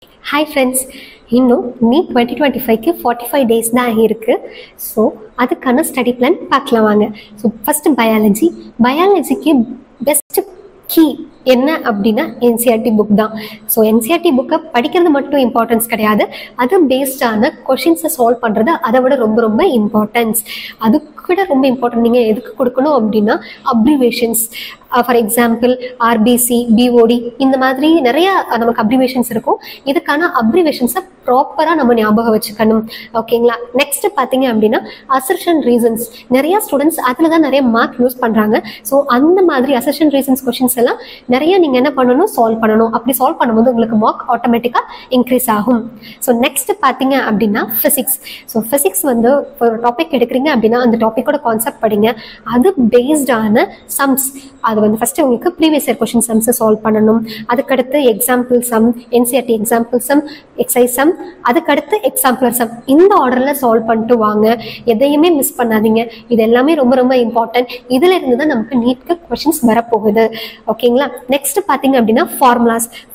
Hi friends, இன்னும் NEET 2025க்கு 45 days தான் இருக்கு. ஸோ அதுக்கான ஸ்டடி பிளான் பார்க்கலாம் வாங்க. ஸோ ஃபர்ஸ்ட் பயாலஜிக்கு பெஸ்ட் கீ என்ன அப்படின்னா என்சிஆர்டி புக் தான். ஸோ என்சிஆர்டி புக்கை படிக்கிறது மட்டும் இம்பார்ட்டன்ஸ் கிடையாது, அது பேஸ்டான கொஷின்ஸை சால்வ் பண்ணுறது அதை விட ரொம்ப ரொம்ப இம்பார்ட்டன்ஸ். அதுக்கு விட ரொம்ப இம்பார்ட்டன்ட் நீங்கள் எதுக்கு கொடுக்கணும் அப்படின்னா abbreviations. For example RBC, BOD இந்த மாதிரி நிறைய நமக்கு அப்ரிவேஷன்ஸ் இருக்கும். இதுக்கான அப்ரிவேஷன்ஸை ப்ராப்பராக நம்ம ஞாபகம் வச்சுக்கணும். ஓகேங்களா? நெக்ஸ்ட் பார்த்தீங்க அப்படின்னா அசர்ஷன் ரீசன்ஸ். நிறைய ஸ்டூடெண்ட்ஸ் அதில் தான் நிறைய மார்க் யூஸ் பண்ணுறாங்க. ஸோ அந்த மாதிரி அசர்ஷன் ரீசன்ஸ் கொஷின்ஸ் எல்லாம் நிறைய நீங்கள் என்ன பண்ணணும், சால்வ் பண்ணணும். அப்படி சால்வ் பண்ணும்போது உங்களுக்கு மார்க் ஆட்டோமேட்டிக்காக இன்க்ரீஸ் ஆகும். ஸோ நெக்ஸ்ட் பார்த்தீங்க அப்படின்னா ஃபிசிக்ஸ். ஸோ ஃபிசிக்ஸ் வந்து ஒரு டாபிக் எடுக்கிறீங்க அப்படின்னா அந்த டாப்பிக்கோட கான்செப்ட் படிங்க. அது பேஸ்டான சம்ஸ். அது வந்து ஃபர்ஸ்ட் உங்களுக்கு ப்ரீவியஸ் இயர் கொஸ்டின் சம்ஸை சால்வ் பண்ணணும். அதுக்கடுத்து example sum, NCERT example sum, exercise sum, அதுக்கடுத்து எக்ஸாம்பிளர் சம். இந்த ஆர்டரில் சால்வ் பண்ணிட்டு வாங்க. எதையுமே மிஸ் பண்ணாதீங்க. இது எல்லாமே ரொம்ப ரொம்ப இம்பார்ட்டன்ட். இதில் இருந்து தான் நமக்கு நீட்க்கு கொஸ்டின்ஸ் வரப்போகுது. ஓகேங்களா? நெக்ஸ்ட் பார்த்தீங்க அப்படின்னா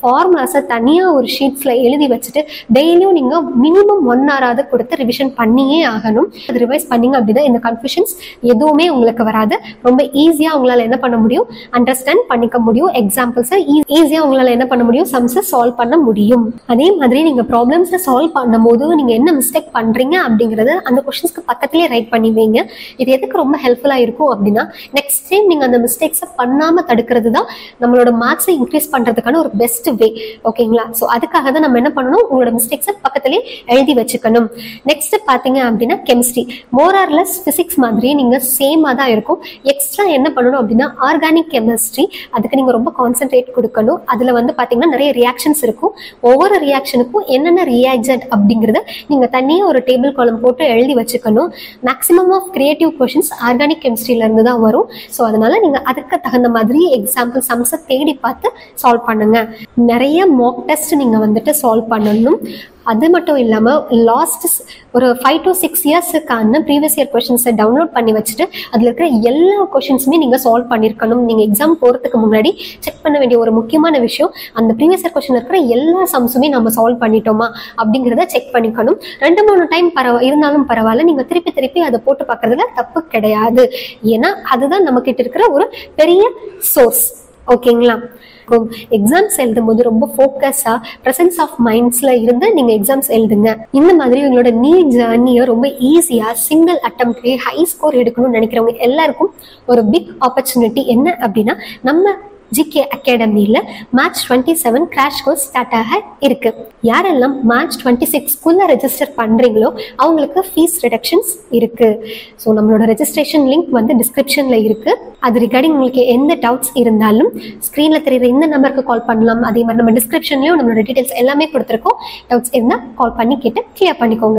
ஃபார்முலாஸை தனியாக ஒரு ஷீட்ஸில் எழுதி வச்சுட்டு டெய்லியும் நீங்கள் மினிமம் 1 hour கொடுத்து ரிவிஷன் பண்ணியே ஆகணும். அது ரிவைஸ் பண்ணீங்க அப்படின்னா இந்த கன்ஃபியூஷன்ஸ் எதுவுமே உங்களுக்கு வராது. ரொம்ப ஈஸியாக உங்களால் என்ன பண்ண முடியும், அண்டர்ஸ்டாண்ட் பண்ணிக்க முடியும். எக்ஸாம்பிள்ஸை ஈஸியாக உங்களால் என்ன பண்ண முடியும், சம்ஸை சால்வ் பண்ண முடியும். அதே மாதிரி நீங்கள் ப்ராப்ளம்ஸை சால்வ் பண்ணும்போது நீங்கள் என்ன மிஸ்டேக் பண்ணுறீங்க அப்படிங்கிறத அந்த கொஸ்டின்ஸ்க்கு பக்கத்துலேயே ரைட் பண்ணி வைங்க. இது எதுக்கு ரொம்ப ஹெல்ப்ஃபுல்லாக இருக்கும் அப்படின்னா நெக்ஸ்ட் டைம் நீங்கள் அந்த மிஸ்டேக்ஸை பண்ணாமல் தடுக்கிறது தான் நம்மளோட மார்க்ஸை இன்க்ரீஸ் பண்ணுறதுக்கான ஒரு பெஸ்ட் வே. ஓகேங்களா? ஸோ அதுக்காக தான் நம்ம என்ன பண்ணணும், உங்களோட மிஸ்டேக்ஸை பக்கத்துலேயே எழுதி வச்சுக்கணும். நெக்ஸ்ட் பார்த்தீங்க அப்படின்னா கெமிஸ்ட்ரி. மோரார்லெஸ் ஃபிசிக்ஸ் மாதிரியே நீங்கள் சேமாக தான் இருக்கும். எக்ஸ்ட்ரா என்ன பண்ணணும் அப்படின்னா ஆர்கானிக் கெமிஸ்ட்ரி. அதுக்கு நீங்கள் ரொம்ப கான்சென்ட்ரேட் கொடுக்கணும். அதில் வந்து பார்த்தீங்கன்னா நிறைய ரியாக்ஷன்ஸ் இருக்கும். ஒவ்வொரு ரியாக்ஷனுக்கும் என்னென்ன ரியாக்சன்ட் அப்படிங்கிறத நீங்கள் தனியாக ஒரு டேபிள் காலம் போட்டு எழுதி வச்சுக்கணும். Maximum of creative questions organic கெமிஸ்ட்ரியிலேருந்து தான் வரும். ஸோ அதனால நீங்கள் அதுக்கு தகுந்த மாதிரி எக்ஸாம்பிள் சம்ஸை தேடி பார்த்து சால்வ் பண்ணுங்க. நிறைய மாக் டெஸ்ட் நீங்கள் வந்துட்டு சால்வ் பண்ணணும். அது மட்டும் இல்லாமல் லாஸ்ட் ஒரு 5 to 6 yearsக்கான ப்ரீவியஸ் இயர் கொஷின்ஸை டவுன்லோட் பண்ணி வச்சுட்டு அதில் இருக்கிற எல்லா கொஷின்ஸுமே நீங்கள் சால்வ் பண்ணியிருக்கணும். நீங்கள் எக்ஸாம் போகிறதுக்கு முன்னாடி செக் பண்ண வேண்டிய ஒரு முக்கியமான விஷயம், அந்த ப்ரீவியஸ் இயர் கொஷின் இருக்கிற எல்லா சம்ஸுமே நம்ம சால்வ் பண்ணிட்டோமா அப்படிங்கிறத செக் பண்ணிக்கணும். 2-3 டைம் இருந்தாலும் பரவாயில்ல, நீங்கள் திருப்பி அதை போட்டு பார்க்கறதுல தப்பு கிடையாது. ஏன்னா அதுதான் நம்மக்கிட்ட இருக்கிற ஒரு பெரிய சோர்ஸ். ஓகேங்களா? எக்ஸாம்ஸ் எழுதும் போது ரொம்ப ஃபோக்கஸா பிரசன்ஸ் ஆஃப் மைண்ட்ஸ்ல இருந்து நீங்க எக்ஸாம்ஸ் எழுதுங்க. இந்த மாதிரி உங்களோட நீட் ஜர்னியை ரொம்ப ஈஸியா சிங்கிள் அட்டம்ப்ட்லேயே ஹை ஸ்கோர் எடுக்கணும்னு நினைக்கிறவங்க எல்லாருக்கும் ஒரு பிக் ஆப்பர்ச்சுனிட்டி என்ன அப்படின்னா நம்ம ஜிகே அகாடமியில் March 27 கிராஷ் கோர்ஸ் ஸ்டார்ட் ஆக இருக்கு. யாரெல்லாம் March 26 ரெஜிஸ்டர் பண்றீங்களோ அவங்களுக்கு ஃபீஸ் ரிடக்ஷன்ஸ் இருக்கு. ஸோ நம்மளோட ரெஜிஸ்ட்ரேஷன் லிங்க் வந்து டிஸ்கிரிப்ஷன்ல இருக்கு. அது ரிகார்டிங் உங்களுக்கு எந்த டவுட்ஸ் இருந்தாலும் ஸ்க்ரீன்ல தெரியுற இந்த நம்பருக்கு கால் பண்ணலாம். அதே மாதிரி நம்ம டிஸ்கிரிப்ஷன்லயும் நம்மளோட டீடைல்ஸ் எல்லாமே கொடுத்துருக்கோம். டவுட்ஸ் இருந்தால் கால் பண்ணி கேட்டு கிளியர் பண்ணிக்கோங்க.